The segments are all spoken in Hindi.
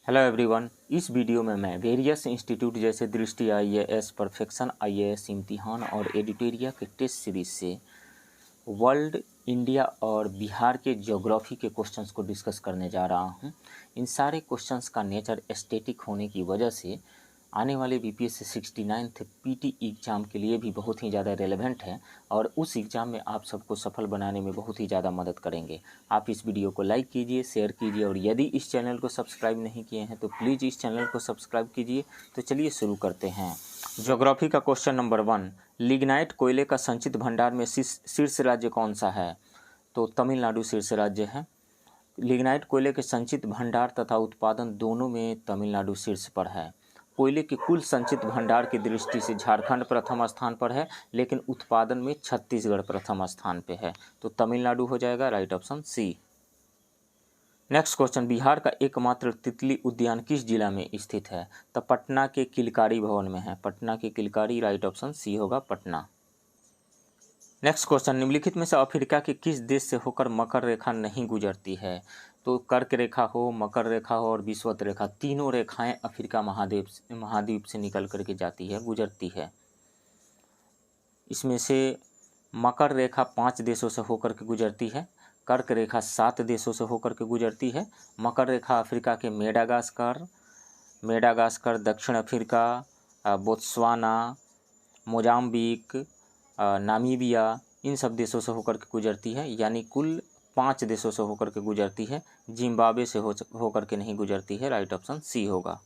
Hello everyone. इस वीडियो में मैं वेरियस इंस्टीट्यूट जैसे दृष्टि आईएएस, परफेक्शन आईएएस इम्तिहान और एडिटोरिया के टेस्ट सीरीज से वर्ल्ड, इंडिया और बिहार के ज्योग्राफी के क्वेश्चंस को डिस्कस करने जा रहा हूं। इन सारे क्वेश्चंस का नेचर स्टैटिक होने की वजह से आने वाले बीपीएससी 69th पीटी एग्ज़ाम के लिए भी बहुत ही ज़्यादा रेलेवेंट है और उस एग्ज़ाम में आप सबको सफल बनाने में बहुत ही ज़्यादा मदद करेंगे। आप इस वीडियो को लाइक कीजिए, शेयर कीजिए और यदि इस चैनल को सब्सक्राइब नहीं किए हैं तो प्लीज़ इस चैनल को सब्सक्राइब कीजिए। तो चलिए शुरू करते हैं। ज्योग्राफी का क्वेश्चन नंबर 1, लिग्नाइट कोयले का संचित भंडार में शीर्ष राज्य कौन सा है? तो तमिलनाडु शीर्ष राज्य है। लिग्नाइट कोयले के संचित भंडार तथा उत्पादन दोनों में तमिलनाडु शीर्ष पर है। कोयले के कुल संचित भंडार की दृष्टि से झारखंड प्रथम स्थान पर है, लेकिन उत्पादन में छत्तीसगढ़ प्रथम स्थान पे है। तो तमिलनाडु हो जाएगा right option C. Next question, Bihar का एकमात्र तितली उद्यान किस जिला में स्थित है? तो पटना के किलकारी भवन में है। पटना के किलकारी, राइट ऑप्शन सी होगा पटना। नेक्स्ट क्वेश्चन, निम्नलिखित में से अफ्रीका के किस देश से होकर मकर रेखा नहीं गुजरती है? तो कर्क रेखा हो, मकर रेखा हो और विषुवत रेखा, तीनों रेखाएं अफ्रीका महाद्वीप से निकल करके जाती है, गुजरती है। इसमें से मकर रेखा 5 देशों से होकर के गुजरती है, कर्क रेखा 7 देशों से होकर के गुजरती है। मकर रेखा अफ्रीका के मेडागास्कर, दक्षिण अफ्रीका, बोत्सवाना, मोजाम्बिक, नामीबिया, इन सब देशों से होकर के गुजरती है, यानी कुल 5 देशों से होकर के गुजरती है। जिम्बाब्वे से होकर के नहीं गुजरती है, राइट ऑप्शन सी होगा।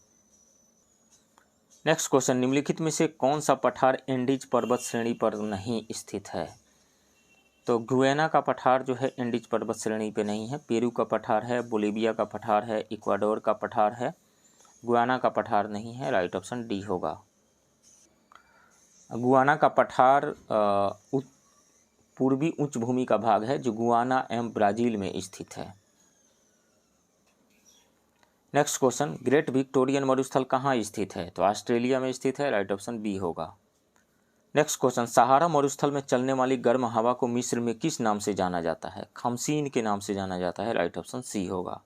नेक्स्ट क्वेश्चन, निम्नलिखित में से कौन सा पठार एंडीज पर्वत श्रेणी पर नहीं स्थित है? तो गुयाना का पठार जो है एंडीज पर्वत श्रेणी पे नहीं है। पेरू का पठार है, बोलीविया का पठार है, इक्वाडोर का पठार है, गुयाना का पठार नहीं है, राइट ऑप्शन डी होगा। गुयाना का पठार पूर्वी उच्च भूमि का भाग है जो गुयाना एवं ब्राज़ील में स्थित है। नेक्स्ट क्वेश्चन, ग्रेट विक्टोरियन मरुस्थल कहाँ स्थित है? तो ऑस्ट्रेलिया में स्थित है, राइट ऑप्शन बी होगा। नेक्स्ट क्वेश्चन, सहारा मरुस्थल में चलने वाली गर्म हवा को मिस्र में किस नाम से जाना जाता है? खमसीन के नाम से जाना जाता है, राइट ऑप्शन सी होगा।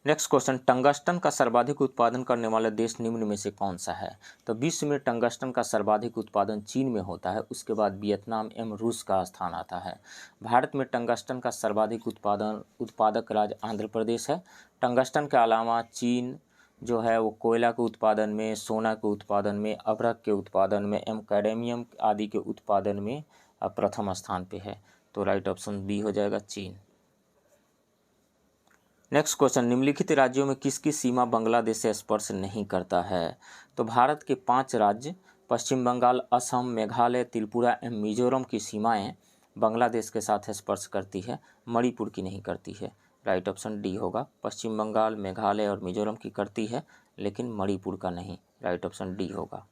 नेक्स्ट क्वेश्चन, टंगस्टन का सर्वाधिक उत्पादन करने वाला देश निम्न में से कौन सा है? तो विश्व में टंगस्टन का सर्वाधिक उत्पादन चीन में होता है, उसके बाद वियतनाम एवं रूस का स्थान आता है। भारत में टंगस्टन का सर्वाधिक उत्पादक राज्य आंध्र प्रदेश है। टंगस्टन के अलावा चीन जो है वो कोयला के उत्पादन में, सोना के उत्पादन में, अभ्रक के उत्पादन में एवं कैडमियम आदि के उत्पादन में प्रथम स्थान पे है। तो राइट ऑप्शन बी हो जाएगा चीन। नेक्स्ट क्वेश्चन, निम्नलिखित राज्यों में किसकी सीमा बांग्लादेश से स्पर्श नहीं करता है? तो भारत के 5 राज्य पश्चिम बंगाल, असम, मेघालय, त्रिपुरा एवं मिजोरम की सीमाएं बांग्लादेश के साथ स्पर्श करती है, मणिपुर की नहीं करती है, राइट ऑप्शन डी होगा। पश्चिम बंगाल, मेघालय और मिजोरम की करती है, लेकिन मणिपुर का नहीं, राइट ऑप्शन डी होगा।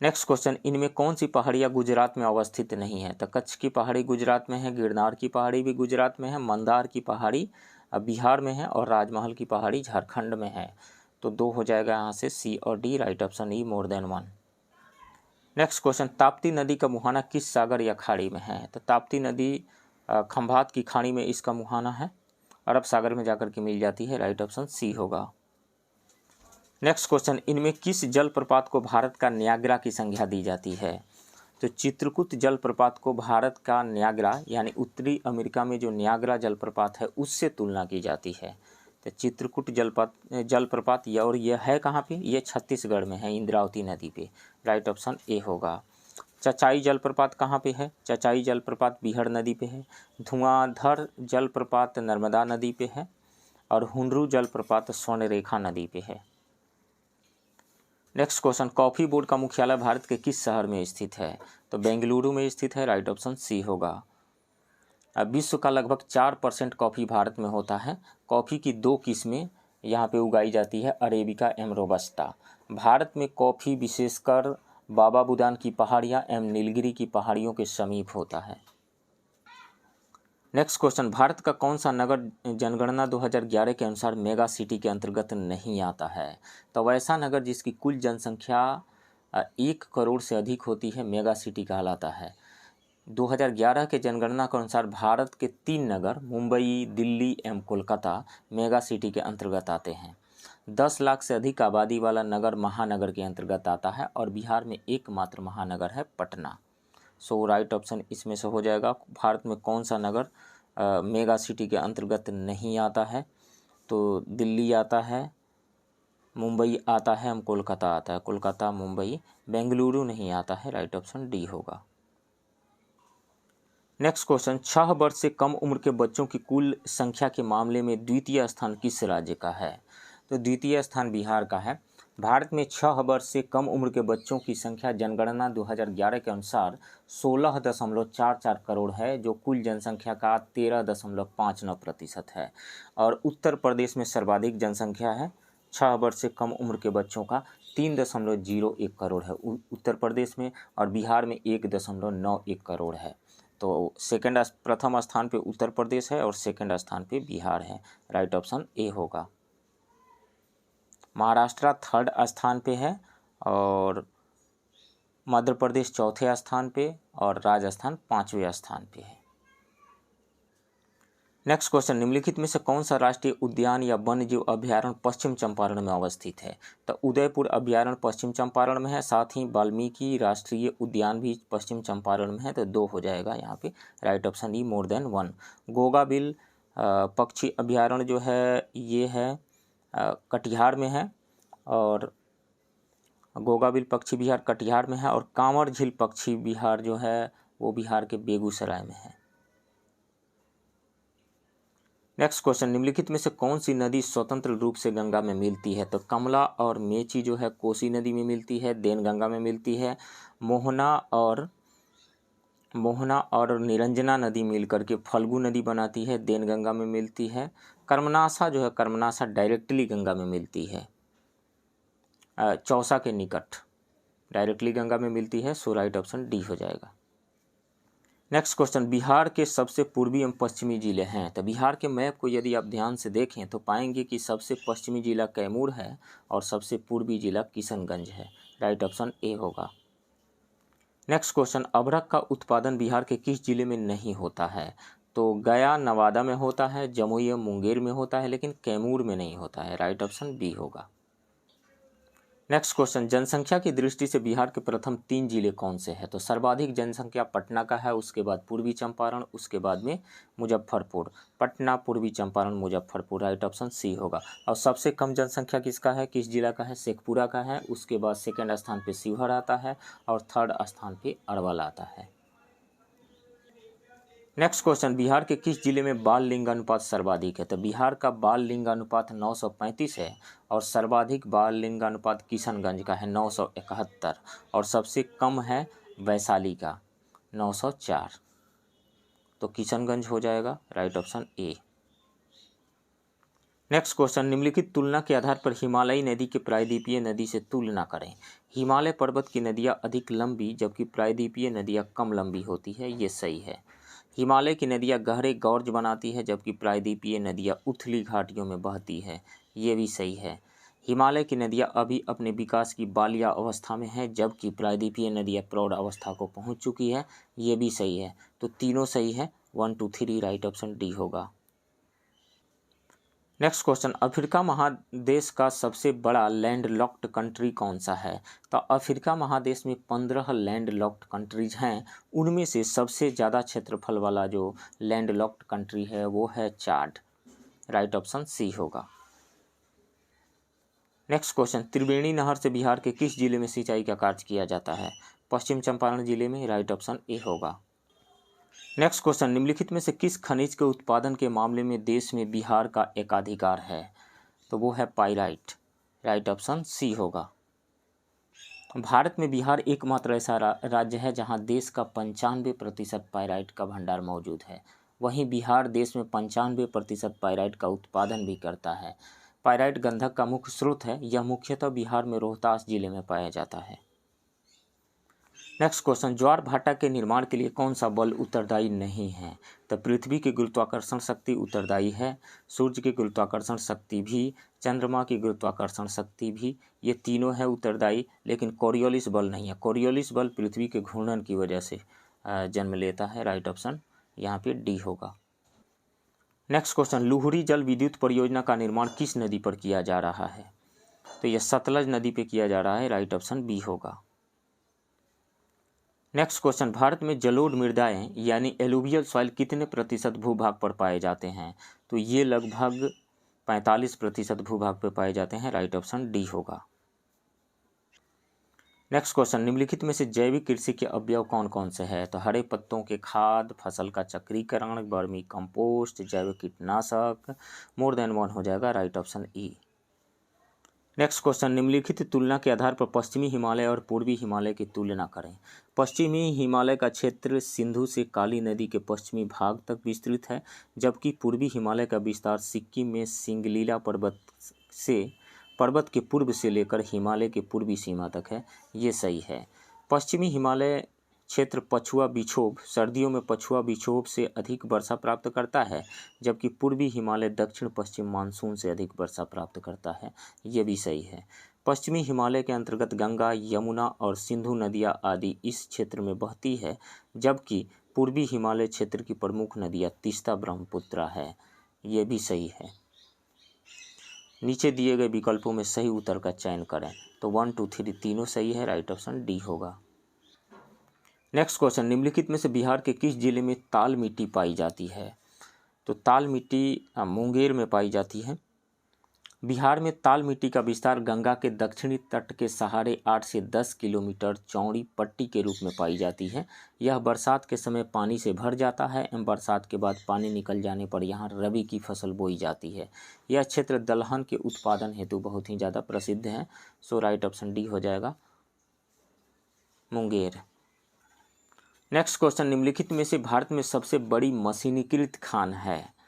नेक्स्ट क्वेश्चन, इनमें कौन सी पहाड़ियाँ गुजरात में अवस्थित नहीं है? तो कच्छ की पहाड़ी गुजरात में है, गिरनार की पहाड़ी भी गुजरात में है, मंदार की पहाड़ी बिहार में है और राजमहल की पहाड़ी झारखंड में है। तो 2 हो जाएगा यहाँ से सी और D, right option E more than 1। Next question, Tapti नदी का मुहाना किस सागर या खाड़ी में है? तो ताप्ती नदी खंभात की खाड़ी में इसका मुहाना है, अरब सागर में जाकर के मिल जाती है, राइट ऑप्शन सी होगा। नेक्स्ट क्वेश्चन, इनमें किस जलप्रपात को भारत का न्यागरा की संज्ञा दी जाती है? तो चित्रकूट जलप्रपात को भारत का न्यागरा यानी उत्तरी अमेरिका में जो न्यागरा जलप्रपात है उससे तुलना की जाती है। तो चित्रकूट जलप्रपात और यह है कहाँ पे? ये छत्तीसगढ़ में है, इंद्रावती नदी पे, राइट ऑप्शन ए होगा। चचाई जलप्रपात कहाँ पे है? चचाई जलप्रपात बिहड़ नदी पे है। धुआंधर जलप्रपात नर्मदा नदी पे है और हुंडरू जलप्रपात स्वर्णरेखा नदी पे है। नेक्स्ट क्वेश्चन, कॉफ़ी बोर्ड का मुख्यालय भारत के किस शहर में स्थित है? तो बेंगलुरु में स्थित है, राइट ऑप्शन सी होगा। अब विश्व का लगभग 4% कॉफ़ी भारत में होता है। कॉफ़ी की 2 किस्में यहाँ पे उगाई जाती है, अरेबिका एवं रोबस्टा। भारत में कॉफ़ी विशेषकर बाबा बुदान की पहाड़ियाँ एवं नीलगिरी की पहाड़ियों के समीप होता है। नेक्स्ट क्वेश्चन, भारत का कौन सा नगर जनगणना 2011 के अनुसार मेगा सिटी के अंतर्गत नहीं आता है? तो वैसा नगर जिसकी कुल जनसंख्या 1 करोड़ से अधिक होती है मेगा सिटी कहलाता है। 2011 के जनगणना के अनुसार भारत के 3 नगर मुंबई, दिल्ली एवं कोलकाता मेगा सिटी के अंतर्गत आते हैं। 10 लाख से अधिक आबादी वाला नगर महानगर के अंतर्गत आता है और बिहार में एकमात्र महानगर है पटना। सो राइट ऑप्शन इसमें से हो जाएगा। भारत में कौन सा नगर मेगा सिटी के अंतर्गत नहीं आता है? तो दिल्ली आता है, मुंबई आता है, कोलकाता आता है। कोलकाता, मुंबई, बेंगलुरु नहीं आता है। राइट ऑप्शन डी होगा। नेक्स्ट क्वेश्चन, 6 वर्ष से कम उम्र के बच्चों की कुल संख्या के मामले में द्वितीय स्थान किस राज्य का है? तो द्वितीय स्थान बिहार का है। भारत में 6 वर्ष से कम उम्र के बच्चों की संख्या जनगणना 2011 के अनुसार 16.44 करोड़ है, जो कुल जनसंख्या का 13.59% है। और उत्तर प्रदेश में सर्वाधिक जनसंख्या है 6 वर्ष से कम उम्र के बच्चों का 3.01 करोड़ है उत्तर प्रदेश में, और बिहार में 1.91 करोड़ है। तो प्रथम स्थान पे उत्तर प्रदेश है और सेकंड स्थान पे बिहार है। राइट ऑप्शन ए होगा। महाराष्ट्र थर्ड स्थान पे है और मध्य प्रदेश चौथे स्थान पे और राजस्थान 5वें स्थान पे है। नेक्स्ट क्वेश्चन, निम्नलिखित में से कौन सा राष्ट्रीय उद्यान या वन्यजीव अभ्यारण्य पश्चिम चंपारण में अवस्थित है? तो उदयपुर अभ्यारण्य पश्चिम चंपारण में है, साथ ही वाल्मीकि राष्ट्रीय उद्यान भी पश्चिम चंपारण में है। तो 2 हो जाएगा यहाँ पे। Right option E more than 1। Gogabil पक्षी अभ्यारण्य जो है ये है कटिहार में है, और गोगाबिल पक्षी विहार कटिहार में है, और कांवर झील पक्षी विहार जो है वो बिहार के बेगूसराय में है। नेक्स्ट क्वेश्चन, निम्नलिखित में से कौन सी नदी स्वतंत्र रूप से गंगा में मिलती है? तो कमला और मेची जो है कोसी नदी में मिलती है, देनगंगा में मिलती है। मोहना और निरंजना नदी मिलकर के फल्गु नदी बनाती है, देनगंगा में मिलती है। कर्मनासा डायरेक्टली गंगा में मिलती है, चौसा के निकट डायरेक्टली गंगा में मिलती है। सो राइट ऑप्शन डी हो जाएगा। नेक्स्ट क्वेश्चन, बिहार के सबसे पूर्वी एवं पश्चिमी जिले हैं? तो बिहार के मैप को यदि आप ध्यान से देखें तो पाएंगे कि सबसे पश्चिमी जिला कैमूर है और सबसे पूर्वी जिला किशनगंज है। राइट ऑप्शन ए होगा। नेक्स्ट क्वेश्चन, अभ्रक का उत्पादन बिहार के किस जिले में नहीं होता है? तो गया नवादा में होता है, जमुई एवं मुंगेर में होता है, लेकिन कैमूर में नहीं होता है। राइट ऑप्शन बी होगा। नेक्स्ट क्वेश्चन, जनसंख्या की दृष्टि से बिहार के प्रथम 3 जिले कौन से हैं? तो सर्वाधिक जनसंख्या पटना का है, उसके बाद पूर्वी चंपारण, उसके बाद में मुजफ्फरपुर। पटना, पूर्वी Champaran, Muzaffarpur. Right option C होगा। और सबसे कम जनसंख्या किसका है, किस जिला का है? शेखपुरा का है। उसके बाद सेकेंड स्थान पे शिवहर आता है और थर्ड स्थान पे अरवल आता है। नेक्स्ट क्वेश्चन, बिहार के किस जिले में बाल लिंग अनुपात सर्वाधिक है? तो बिहार का बाल लिंग अनुपात 935 है और सर्वाधिक बाल लिंग अनुपात किशनगंज का है 971, और सबसे कम है वैशाली का 904। तो किशनगंज हो जाएगा। Right option A. Next question, निम्नलिखित तुलना के आधार पर हिमालयी नदी के प्रायद्वीपीय नदी से तुलना करें। हिमालय पर्वत की नदियाँ अधिक लंबी जबकि प्रायद्वीपीय नदियाँ कम लंबी होती है, ये सही है। हिमालय की नदियाँ गहरे गौर्ज बनाती है जबकि प्रायद्वीपीय नदियाँ उथली घाटियों में बहती है, ये भी सही है। हिमालय की नदियाँ अभी अपने विकास की बालिया अवस्था में है जबकि प्रायद्वीपीय नदियाँ प्रौढ़ अवस्था को पहुँच चुकी है, ये भी सही है। तो तीनों सही है, 1 2 3। राइट ऑप्शन डी होगा। नेक्स्ट क्वेश्चन, अफ्रीका महादेश का सबसे बड़ा लैंड लॉक्ड कंट्री कौन सा है? तो अफ्रीका महादेश में 15 लैंड लॉक्ड कंट्रीज हैं, उनमें से सबसे ज़्यादा क्षेत्रफल वाला जो लैंड लॉक्ड कंट्री है वो है चाड। राइट ऑप्शन सी होगा। नेक्स्ट क्वेश्चन, त्रिवेणी नहर से बिहार के किस जिले में सिंचाई का कार्य किया जाता है? पश्चिम चंपारण जिले में। राइट ऑप्शन ए होगा। नेक्स्ट क्वेश्चन, निम्नलिखित में से किस खनिज के उत्पादन के मामले में देश में बिहार का एकाधिकार है? तो वो है पाइराइट। राइट ऑप्शन सी होगा। भारत में बिहार एकमात्र ऐसा राज्य है जहां देश का 95% पाइराइट का भंडार मौजूद है। वहीं बिहार देश में 95% पाइराइट का उत्पादन भी करता है। पाइराइट गंधक का मुख्य स्रोत है। यह मुख्यतः बिहार में रोहतास जिले में पाया जाता है। नेक्स्ट क्वेश्चन, ज्वार भाटा के निर्माण के लिए कौन सा बल उत्तरदायी नहीं है? तो पृथ्वी की गुरुत्वाकर्षण शक्ति उत्तरदायी है, सूर्य की गुरुत्वाकर्षण शक्ति भी, चंद्रमा की गुरुत्वाकर्षण शक्ति भी, ये तीनों है उत्तरदायी, लेकिन कोरियोलिस बल नहीं है। कोरियोलिस बल पृथ्वी के घूर्णन की वजह से जन्म लेता है। राइट ऑप्शन यहाँ पे डी होगा। नेक्स्ट क्वेश्चन, लुहरी जल विद्युत परियोजना का निर्माण किस नदी पर किया जा रहा है? तो यह सतलज नदी पे किया जा रहा है। राइट ऑप्शन बी होगा। नेक्स्ट क्वेश्चन, भारत में जलोढ़ मृदाएं यानी एलुवियल सॉइल कितने प्रतिशत भूभाग पर पाए जाते हैं? तो ये लगभग 45% भूभाग पर पाए जाते हैं। राइट ऑप्शन डी होगा। नेक्स्ट क्वेश्चन, निम्नलिखित में से जैविक कृषि के अवयव कौन कौन से हैं? तो हरे पत्तों के खाद, फसल का चक्रीकरण, वर्मी कंपोस्ट, जैविक कीटनाशक, मोर देन वन हो जाएगा। Right option E. Next question, निम्नलिखित तुलना के आधार पर पश्चिमी हिमालय और पूर्वी हिमालय की तुलना करें। पश्चिमी हिमालय का क्षेत्र सिंधु से काली नदी के पश्चिमी भाग तक विस्तृत है, जबकि पूर्वी हिमालय का विस्तार सिक्किम में सिंगलीला पर्वत के पूर्व से लेकर हिमालय के पूर्वी सीमा तक है। ये सही है। पश्चिमी हिमालय क्षेत्र पछुआ विक्षोभ, सर्दियों में पछुआ विक्षोभ से अधिक वर्षा प्राप्त करता है, जबकि पूर्वी हिमालय दक्षिण पश्चिम मानसून से अधिक वर्षा प्राप्त करता है। ये भी सही है। पश्चिमी हिमालय के अंतर्गत गंगा, यमुना और सिंधु नदियाँ आदि इस क्षेत्र में बहती है, जबकि पूर्वी हिमालय क्षेत्र की प्रमुख नदियाँ तीस्ता, ब्रह्मपुत्रा है। ये भी सही है। नीचे दिए गए विकल्पों में सही उत्तर का चयन करें। तो 1, 2, 3 तीनों सही है। राइट ऑप्शन डी होगा। नेक्स्ट क्वेश्चन, निम्नलिखित में से बिहार के किस जिले में ताल मिट्टी पाई जाती है? तो ताल मिट्टी मुंगेर में पाई जाती है। बिहार में ताल मिट्टी का विस्तार गंगा के दक्षिणी तट के सहारे 8 से 10 किलोमीटर चौड़ी पट्टी के रूप में पाई जाती है। यह बरसात के समय पानी से भर जाता है एवं बरसात के बाद पानी निकल जाने पर यहाँ रबी की फसल बोई जाती है। यह क्षेत्र दलहन के उत्पादन हेतु बहुत ही ज़्यादा प्रसिद्ध है। सो राइट ऑप्शन डी हो जाएगा, मुंगेर। नेक्स्ट क्वेश्चन, निम्नलिखित में से भारत में सबसे बड़ी मशीनीकृत खान है?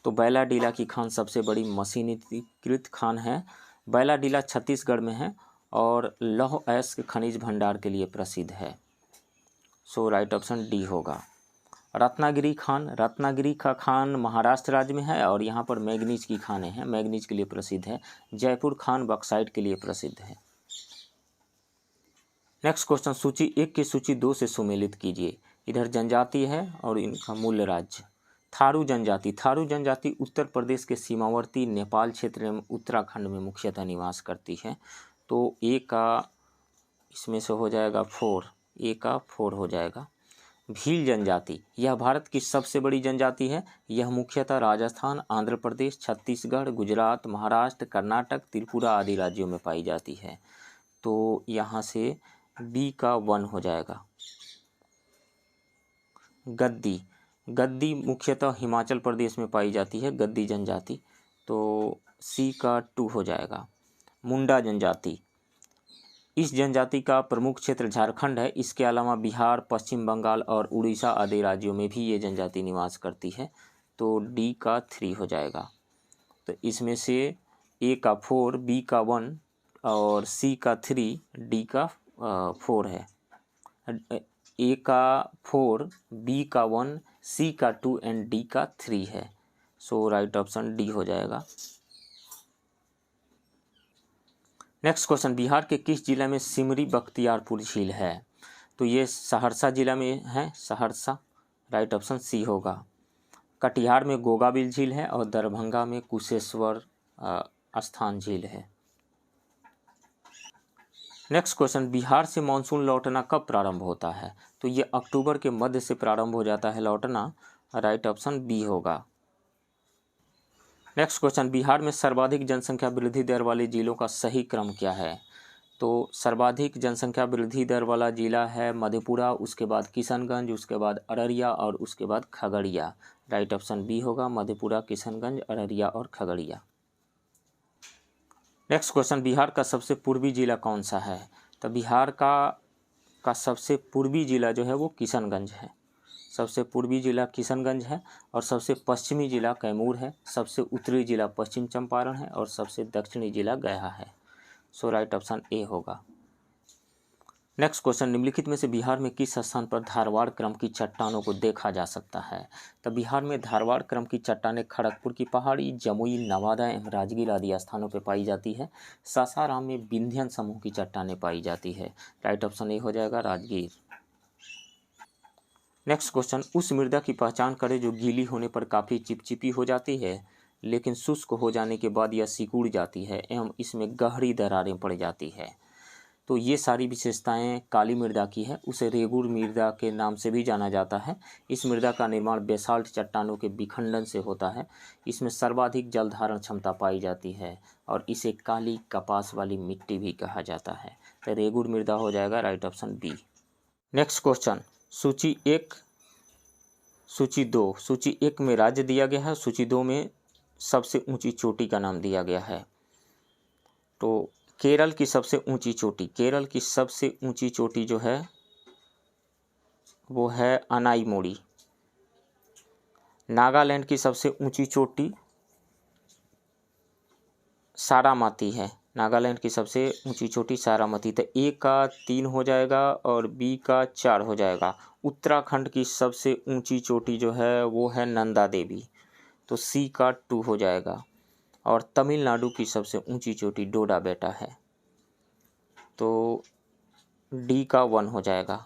तो बैलाडीला की खान सबसे बड़ी मशीनीकृत खान है। बैलाडीला छत्तीसगढ़ में है और लौह अयस्क खनिज भंडार के लिए प्रसिद्ध है। सो राइट ऑप्शन डी होगा। रत्नागिरी का खान महाराष्ट्र राज्य में है और यहाँ पर मैग्नीज की खानें हैं, मैग्नीज के लिए प्रसिद्ध है। जयपुर खान बक्साइट के लिए प्रसिद्ध है। नेक्स्ट क्वेश्चन, सूची 1 की सूची 2 से सुमेलित कीजिए। इधर जनजाति है और इनका मूल राज्य। थारू जनजाति उत्तर प्रदेश के सीमावर्ती नेपाल क्षेत्र एवं उत्तराखंड में मुख्यतः निवास करती है। तो ए का इसमें से हो जाएगा 4, ए का 4 हो जाएगा। भील जनजाति, यह भारत की सबसे बड़ी जनजाति है। यह मुख्यतः राजस्थान, आंध्र प्रदेश, छत्तीसगढ़, गुजरात, महाराष्ट्र, कर्नाटक, त्रिपुरा आदि राज्यों में पाई जाती है। तो यहाँ से बी का 1 हो जाएगा। गद्दी मुख्यतः हिमाचल प्रदेश में पाई जाती है, गद्दी जनजाति। तो सी का 2 हो जाएगा। मुंडा जनजाति, इस जनजाति का प्रमुख क्षेत्र झारखंड है। इसके अलावा बिहार, पश्चिम बंगाल और उड़ीसा आदि राज्यों में भी ये जनजाति निवास करती है। तो डी का 3 हो जाएगा। तो इसमें से ए का 4, बी का 1 और सी का 3, डी का 4 है। ए का 4, बी का 1, सी का 2 एंड डी का 3 है। सो राइट ऑप्शन डी हो जाएगा। नेक्स्ट क्वेश्चन, बिहार के किस जिला में सिमरी बख्तियारपुर झील है? तो ये सहरसा जिला में है, सहरसा। राइट ऑप्शन सी होगा। कटिहार में गोगाबिल झील है और दरभंगा में कुशेश्वर स्थान झील है। नेक्स्ट क्वेश्चन, बिहार से मानसून लौटना कब प्रारंभ होता है? तो ये अक्टूबर के मध्य से प्रारंभ हो जाता है लौटना। राइट ऑप्शन बी होगा। नेक्स्ट क्वेश्चन, बिहार में सर्वाधिक जनसंख्या वृद्धि दर वाले जिलों का सही क्रम क्या है? तो सर्वाधिक जनसंख्या वृद्धि दर वाला जिला है मधेपुरा, उसके बाद किशनगंज, उसके बाद अररिया और उसके बाद खगड़िया। राइट ऑप्शन बी होगा, मधेपुरा, किशनगंज, अररिया और खगड़िया। नेक्स्ट क्वेश्चन, बिहार का सबसे पूर्वी जिला कौन सा है? तो बिहार का सबसे पूर्वी जिला जो है वो किशनगंज है। सबसे पूर्वी जिला किशनगंज है और सबसे पश्चिमी जिला कैमूर है। सबसे उत्तरी जिला पश्चिम चंपारण है और सबसे दक्षिणी जिला गया है। सो राइट ऑप्शन ए होगा। नेक्स्ट क्वेश्चन, निम्नलिखित में से बिहार में किस स्थान पर धारवाड़ क्रम की चट्टानों को देखा जा सकता है? तो बिहार में धारवाड़ क्रम की चट्टानें खड़गपुर की पहाड़ी, जमुई, नवादा एवं राजगीर आदि स्थानों पर पाई जाती है। सासाराम में विंध्यन समूह की चट्टानें पाई जाती है। राइट ऑप्शन ए हो जाएगा, राजगीर। नेक्स्ट क्वेश्चन, उस मृदा की पहचान करें जो गीली होने पर काफ़ी चिपचिपी हो जाती है लेकिन शुष्क हो जाने के बाद यह सिकुड़ जाती है एवं इसमें गहरी दरारें पड़ जाती है। तो ये सारी विशेषताएं काली मृदा की है। उसे रेगुर मृदा के नाम से भी जाना जाता है। इस मृदा का निर्माण बेसाल्ट चट्टानों के विखंडन से होता है। इसमें सर्वाधिक जल धारण क्षमता पाई जाती है और इसे काली कपास वाली मिट्टी भी कहा जाता है। तो रेगुर मृदा हो जाएगा right option B. Next question, सूची 1 सूची 2। सूची 1 में राज्य दिया गया है, सूची 2 में सबसे ऊंची चोटी का नाम दिया गया है। तो केरल की सबसे ऊंची चोटी, केरल की सबसे ऊंची चोटी जो है वो है अनाईमोड़ी। नागालैंड की सबसे ऊंची चोटी सारामती है। नागालैंड की सबसे ऊंची चोटी सारामती। तो ए का 3 हो जाएगा और बी का 4 हो जाएगा। उत्तराखंड की सबसे ऊंची चोटी जो है वो है नंदा देवी, तो सी का 2 हो जाएगा। और तमिलनाडु की सबसे ऊंची चोटी डोडा बेटा है, तो डी का 1 हो जाएगा।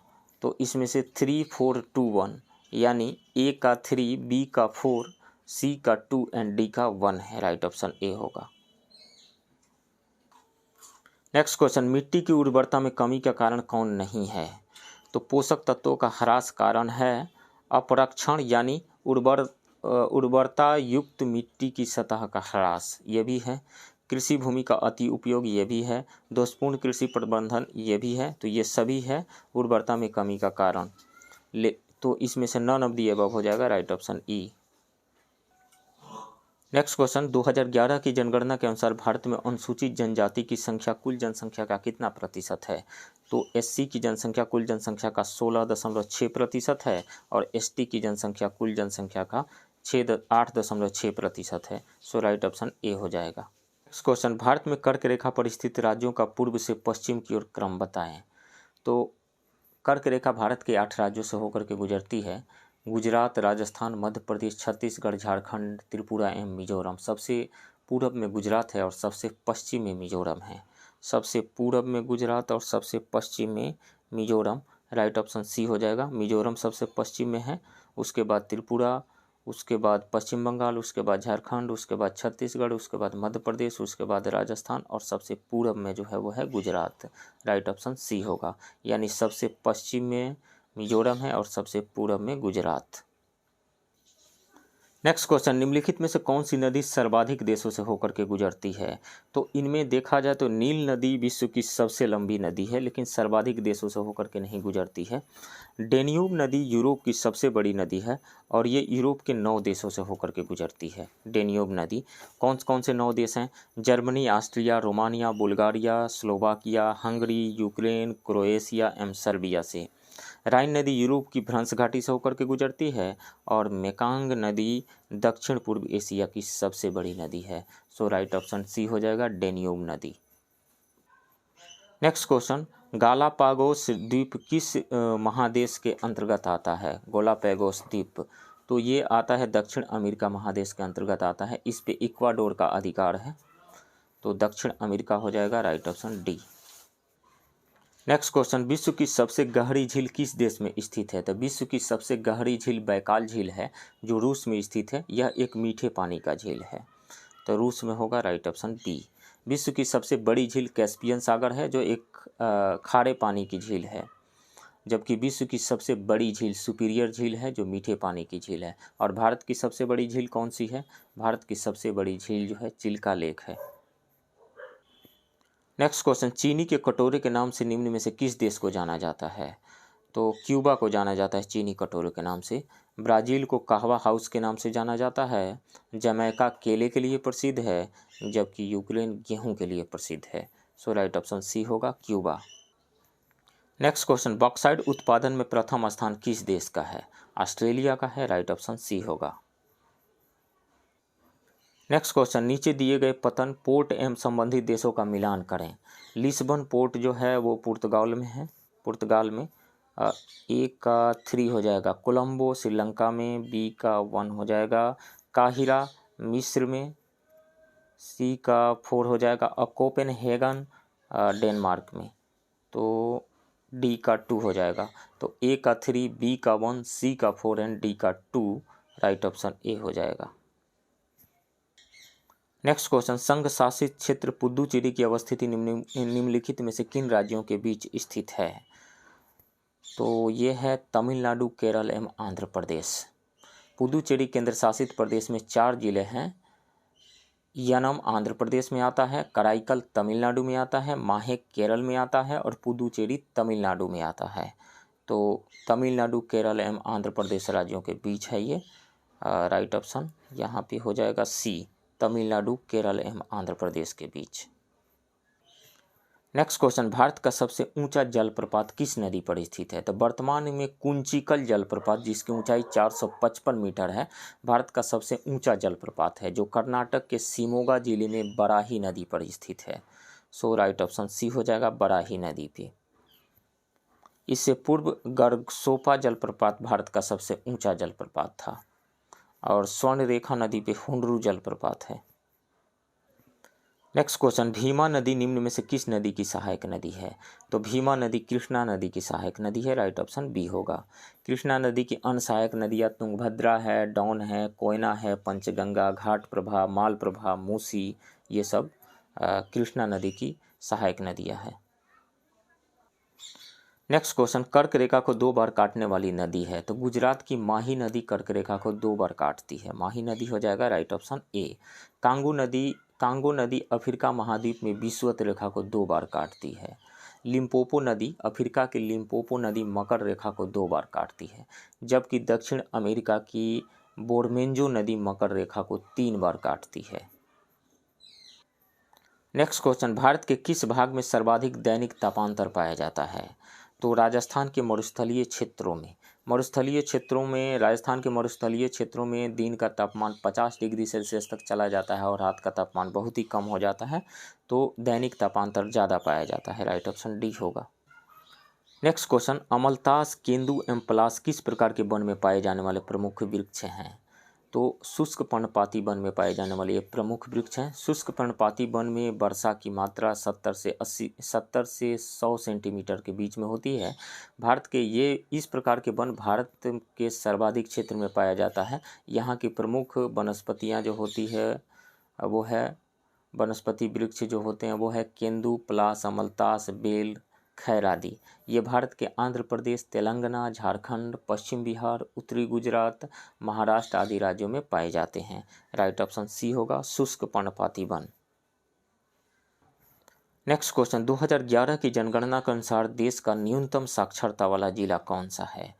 तो इसमें से 3 4 2 1 यानी ए का 3, बी का 4, सी का 2 एंड डी का 1 है। राइट ऑप्शन ए होगा। नेक्स्ट क्वेश्चन, मिट्टी की उर्वरता में कमी का कारण कौन नहीं है? तो पोषक तत्वों का ह्रास कारण है, अपरक्षण यानी उर्वरता युक्त मिट्टी की सतह का ह्रास ये भी है, कृषि भूमि का अति उपयोग ये भी है, दोषपूर्ण कृषि प्रबंधन ये भी है। तो ये सभी है उर्वरता में कमी का कारण। तो इसमें से नन ऑफ द अबव हो जाएगा right option E. Next question, 2011 की जनगणना के अनुसार भारत में अनुसूचित जनजाति की संख्या कुल जनसंख्या का कितना प्रतिशत है? तो एससी की जनसंख्या कुल जनसंख्या का 16.6% है और एसटी की जनसंख्या कुल जनसंख्या का 8.6% है। सो राइट ऑप्शन ए हो जाएगा। नेक्स्ट क्वेश्चन, भारत में कर्क रेखा पर स्थित राज्यों का पूर्व से पश्चिम की ओर क्रम बताएं। तो कर्क रेखा भारत के 8 राज्यों से होकर के गुजरती है। गुजरात, राजस्थान, मध्य प्रदेश, छत्तीसगढ़, झारखंड, त्रिपुरा एवं मिजोरम। सबसे पूरब में गुजरात है और सबसे पश्चिम में मिजोरम है। सबसे पूरब में गुजरात और सबसे पश्चिम में मिजोरम। राइट ऑप्शन सी हो जाएगा। मिजोरम सबसे पश्चिम में है, उसके बाद त्रिपुरा, उसके बाद पश्चिम बंगाल, उसके बाद झारखंड, उसके बाद छत्तीसगढ़, उसके बाद मध्य प्रदेश, उसके बाद राजस्थान और सबसे पूरब में जो है वो है गुजरात। राइट ऑप्शन सी होगा। यानी सबसे पश्चिम में मिजोरम है और सबसे पूरब में गुजरात। नेक्स्ट क्वेश्चन, निम्नलिखित में से कौन सी नदी सर्वाधिक देशों से होकर के गुजरती है? तो इनमें देखा जाए तो नील नदी विश्व की सबसे लंबी नदी है लेकिन सर्वाधिक देशों से होकर के नहीं गुजरती है। डेन्यूब नदी यूरोप की सबसे बड़ी नदी है और ये यूरोप के 9 देशों से होकर के गुजरती है। डेन्यूब नदी कौन कौन से 9 देश हैं? Germany, Austria, Romania, Bulgaria, Slovakia, Hungary, Ukraine, Croatia एवं सर्बिया से। राइन नदी यूरोप की भ्रंश घाटी से होकर के गुजरती है और मेकांग नदी दक्षिण पूर्व एशिया की सबसे बड़ी नदी है। सो राइट ऑप्शन सी हो जाएगा, डेन्यूब नदी। नेक्स्ट क्वेश्चन, गालापागोस द्वीप किस महादेश के अंतर्गत आता है? गालापागोस द्वीप, तो ये आता है दक्षिण अमेरिका महादेश के अंतर्गत आता है। इस पे इक्वाडोर का अधिकार है, तो दक्षिण अमेरिका हो जाएगा right option D. Next question, विश्व की सबसे गहरी झील किस देश में स्थित है? तो विश्व की सबसे गहरी झील बैकाल झील है जो रूस में स्थित है। यह एक मीठे पानी का झील है, तो रूस में होगा राइट ऑप्शन बी। विश्व की सबसे बड़ी झील कैस्पियन सागर है जो एक खारे पानी की झील है, जबकि विश्व की सबसे बड़ी झील सुपीरियर झील है जो मीठे पानी की झील है। और भारत की सबसे बड़ी झील कौन सी है? भारत की सबसे बड़ी झील जो है चिल्का लेक है। नेक्स्ट क्वेश्चन, चीनी के कटोरे के नाम से निम्न में से किस देश को जाना जाता है? तो क्यूबा को जाना जाता है चीनी कटोरे के नाम से। ब्राज़ील को कहवा हाउस के नाम से जाना जाता है। जमैका केले के लिए प्रसिद्ध है, जबकि यूक्रेन गेहूं के लिए प्रसिद्ध है। सो राइट ऑप्शन सी होगा, क्यूबा। नेक्स्ट क्वेश्चन, बॉक्साइट उत्पादन में प्रथम स्थान किस देश का है? ऑस्ट्रेलिया का है। राइट ऑप्शन सी होगा। नेक्स्ट क्वेश्चन, नीचे दिए गए पतन पोर्ट एवं संबंधित देशों का मिलान करें। लिस्बन पोर्ट जो है वो पुर्तगाल में है, पुर्तगाल में। ए का 3 हो जाएगा। कोलंबो श्रीलंका में, बी का 1 हो जाएगा। काहिरा मिस्र में, सी का 4 हो जाएगा। कोपेनहेगन डेनमार्क में। तो डी का 2 हो जाएगा। तो ए का 3, बी का 1, सी का 4 एंड डी का 2, राइट ऑप्शन ए हो जाएगा। नेक्स्ट क्वेश्चन, संघ शासित क्षेत्र पुदुचेरी की अवस्थिति निम्नलिखित में से किन राज्यों के बीच स्थित है? तो ये है तमिलनाडु, केरल एवं आंध्र प्रदेश। पुदुचेरी केंद्र शासित प्रदेश में 4 जिले हैं। यनम आंध्र प्रदेश में आता है, कराईकल तमिलनाडु में आता है, माहे केरल में आता है और पुदुचेरी तमिलनाडु में आता है। तो तमिलनाडु, केरल एवं आंध्र प्रदेश राज्यों के बीच है ये। राइट ऑप्शन यहाँ पे हो जाएगा सी, तमिलनाडु, केरल एवं आंध्र प्रदेश के बीच। नेक्स्ट क्वेश्चन, भारत का सबसे ऊंचा जलप्रपात किस नदी पर स्थित है? तो वर्तमान में कुंचिकल जलप्रपात, जिसकी ऊंचाई 455 मीटर है, भारत का सबसे ऊंचा जलप्रपात है, जो कर्नाटक के शिमोगा जिले में बराही नदी पर स्थित है। सो राइट ऑप्शन सी हो जाएगा, बराही नदी पे। इससे पूर्व गर्गसोपा जलप्रपात भारत का सबसे ऊंचा जलप्रपात था और स्वर्ण रेखा नदी पे हुंडरू जलप्रपात है। नेक्स्ट क्वेश्चन, भीमा नदी निम्न में से किस नदी की सहायक नदी है? तो भीमा नदी कृष्णा नदी की सहायक नदी है। राइट ऑप्शन बी होगा। कृष्णा नदी की अन्य सहायक नदियाँ तुंगभद्रा है, डॉन है, कोयना है, पंचगंगा, घाटप्रभा, मालप्रभा, मूसी, ये सब कृष्णा नदी की सहायक नदियाँ हैं। नेक्स्ट क्वेश्चन, कर्क रेखा को 2 बार काटने वाली नदी है? तो गुजरात की माही नदी कर्क रेखा को 2 बार काटती है, माही नदी हो जाएगा। Right option A. कांगो नदी अफ्रीका महाद्वीप में विषुवत रेखा को 2 बार काटती है। लिम्पोपो नदी, अफ्रीका की लिम्पोपो नदी मकर रेखा को 2 बार काटती है, जबकि दक्षिण अमेरिका की बोरमेंजो नदी मकर रेखा को 3 बार काटती है। नेक्स्ट क्वेश्चन, भारत के किस भाग में सर्वाधिक दैनिक तापांतर पाया जाता है? तो राजस्थान के मरुस्थलीय क्षेत्रों में। राजस्थान के मरुस्थलीय क्षेत्रों में दिन का तापमान 50 डिग्री सेल्सियस तक चला जाता है और रात का तापमान बहुत ही कम हो जाता है, तो दैनिक तापांतर ज़्यादा पाया जाता है। राइट ऑप्शन डी होगा। नेक्स्ट क्वेश्चन, अमलतास, केंदू एवं पलास किस प्रकार के वन में पाए जाने वाले प्रमुख वृक्ष हैं? तो शुष्क पर्णपाती वन में पाए जाने वाले ये प्रमुख वृक्ष हैं। शुष्क पर्णपाती वन में वर्षा की मात्रा 70 से 100 सेंटीमीटर के बीच में होती है। भारत के ये इस प्रकार के वन भारत के सर्वाधिक क्षेत्र में पाया जाता है। यहाँ की प्रमुख वनस्पतियाँ जो होती है वो है, वनस्पति वृक्ष जो होते हैं वो है केंदू, पलास, अमलतास, बेल, खैर आदि। ये भारत के आंध्र प्रदेश, तेलंगाना, झारखंड, पश्चिम बिहार, उत्तरी गुजरात, महाराष्ट्र आदि राज्यों में पाए जाते हैं। राइट ऑप्शन सी होगा, शुष्क पर्णपाती वन। नेक्स्ट क्वेश्चन, 2011 की जनगणना के अनुसार देश का न्यूनतम साक्षरता वाला जिला कौन सा है?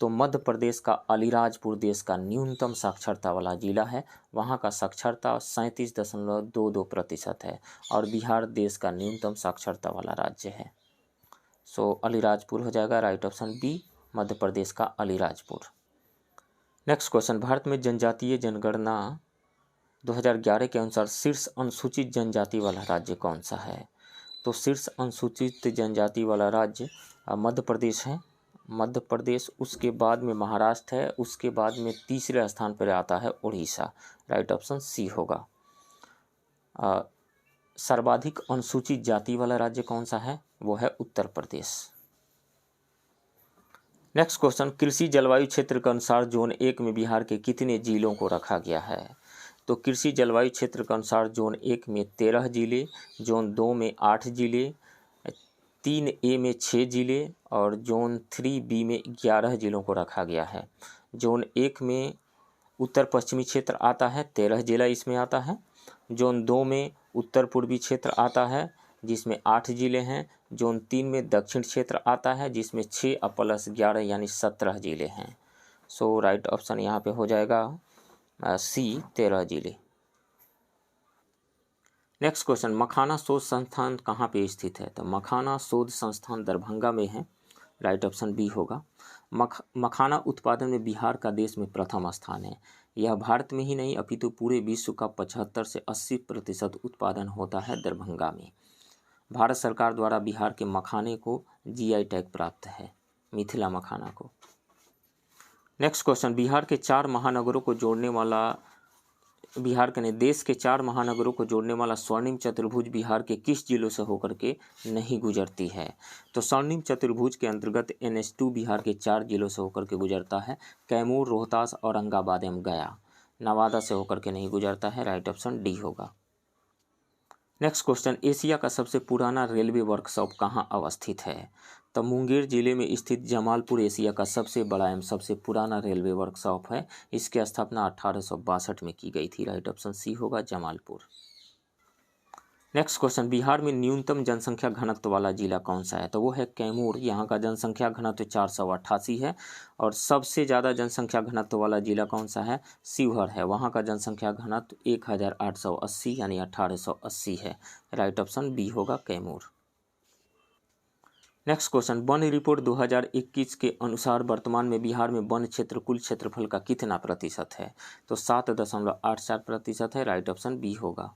तो मध्य प्रदेश का अलीराजपुर देश का न्यूनतम साक्षरता वाला जिला है। वहाँ का साक्षरता 37.22% है और बिहार देश का न्यूनतम साक्षरता वाला राज्य है। सो अलीराजपुर हो जाएगा। Right option B, Madhya Pradesh का अलीराजपुर। नेक्स्ट क्वेश्चन, भारत में जनजातीय जनगणना 2011 के अनुसार शीर्ष अनुसूचित जनजाति वाला राज्य कौन सा है? तो शीर्ष अनुसूचित जनजाति वाला राज्य मध्य प्रदेश है। मध्य प्रदेश, उसके बाद में महाराष्ट्र है, उसके बाद में तीसरे स्थान पर आता है उड़ीसा। राइट ऑप्शन सी होगा। सर्वाधिक अनुसूचित जाति वाला राज्य कौन सा है? वो है उत्तर प्रदेश। नेक्स्ट क्वेश्चन, कृषि जलवायु क्षेत्र के अनुसार जोन 1 में बिहार के कितने जिलों को रखा गया है? तो कृषि जलवायु क्षेत्र के अनुसार जोन 1 में 13 जिले, जोन 2 में 8 जिले, 3A में 6 जिले और जोन 3B में 11 जिलों को रखा गया है। जोन 1 में उत्तर पश्चिमी क्षेत्र आता है, 13 जिला इसमें आता है। जोन 2 में उत्तर पूर्वी क्षेत्र आता है जिसमें 8 जिले हैं। जोन 3 में दक्षिण क्षेत्र आता है जिसमें 6 + 11 यानी 17 जिले हैं। सो राइट ऑप्शन यहाँ पे हो जाएगा सी, 13 जिले। नेक्स्ट क्वेश्चन, मखाना शोध संस्थान कहाँ पे स्थित है? तो मखाना शोध संस्थान दरभंगा में है। राइट ऑप्शन बी होगा। मखाना उत्पादन में बिहार का देश में प्रथम स्थान है। यह भारत में ही नहीं अपितु पूरे विश्व का 75 से 80% उत्पादन होता है दरभंगा में। भारत सरकार द्वारा बिहार के मखाने को GI टैग प्राप्त है, मिथिला मखाना को। नेक्स्ट क्वेश्चन, बिहार के 4 महानगरों को जोड़ने वाला बिहार के देश के 4 महानगरों को जोड़ने वाला स्वर्णिम चतुर्भुज बिहार के किस जिलों से होकर के नहीं गुजरती है? तो स्वर्णिम चतुर्भुज के अंतर्गत NH2 बिहार के 4 जिलों से होकर के गुजरता है। कैमूर, रोहतास, औरंगाबाद एवं गया। नवादा से होकर के नहीं गुजरता है। राइट ऑप्शन डी होगा। नेक्स्ट क्वेश्चन, एशिया का सबसे पुराना रेलवे वर्कशॉप कहाँ अवस्थित है? तो मुंगेर जिले में स्थित जमालपुर एशिया का सबसे बड़ा एवं सबसे पुराना रेलवे वर्कशॉप है। इसकी स्थापना 1862 में की गई थी। राइट ऑप्शन सी होगा, जमालपुर। नेक्स्ट क्वेश्चन, बिहार में न्यूनतम जनसंख्या घनत्व वाला जिला कौन सा है? तो वो है कैमूर। यहाँ का जनसंख्या घनत्व 488 है। और सबसे ज़्यादा जनसंख्या घनत्व वाला जिला कौन सा है? शिवहर है। वहाँ का जनसंख्या घनत्व 1880 यानी 1880 है। राइट ऑप्शन बी होगा, Kaimur. Next question, one report 2021 के अनुसार वर्तमान में बिहार में वन क्षेत्र कुल क्षेत्रफल का कितना प्रतिशत है? तो 7.84% है। राइट ऑप्शन बी होगा।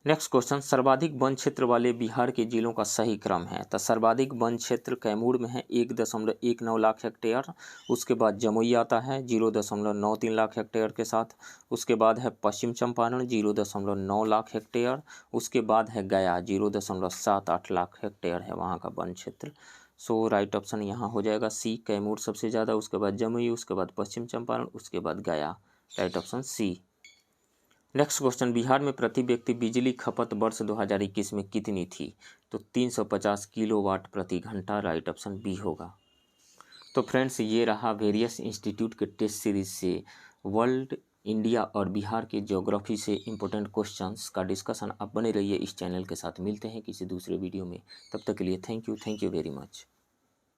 नेक्स्ट क्वेश्चन, सर्वाधिक वन क्षेत्र वाले बिहार के जिलों का सही क्रम है? तो सर्वाधिक वन क्षेत्र कैमूर में है 1.19 लाख हेक्टेयर। उसके बाद जमुई आता है 0.93 लाख हेक्टेयर के साथ। उसके बाद है पश्चिम चंपारण 0.9 लाख हेक्टेयर। उसके बाद है गया 0.78 लाख हेक्टेयर है वहाँ का वन क्षेत्र। सो राइट ऑप्शन यहाँ हो जाएगा सी, कैमूर सबसे ज़्यादा, उसके बाद जमुई, उसके बाद पश्चिम चंपारण, उसके बाद Gaya. Right option C. Next question, Bihar में प्रति व्यक्ति बिजली खपत वर्ष 2021 में कितनी थी? तो 350 किलोवाट प्रति घंटा। राइट ऑप्शन बी होगा। तो फ्रेंड्स, ये रहा वेरियस इंस्टीट्यूट के टेस्ट सीरीज से वर्ल्ड, इंडिया और बिहार के ज्योग्राफी से इंपॉर्टेंट क्वेश्चंस का डिस्कशन। आप बने रहिए इस चैनल के साथ। मिलते हैं किसी दूसरे वीडियो में। तब तक के लिए थैंक यू वेरी मच।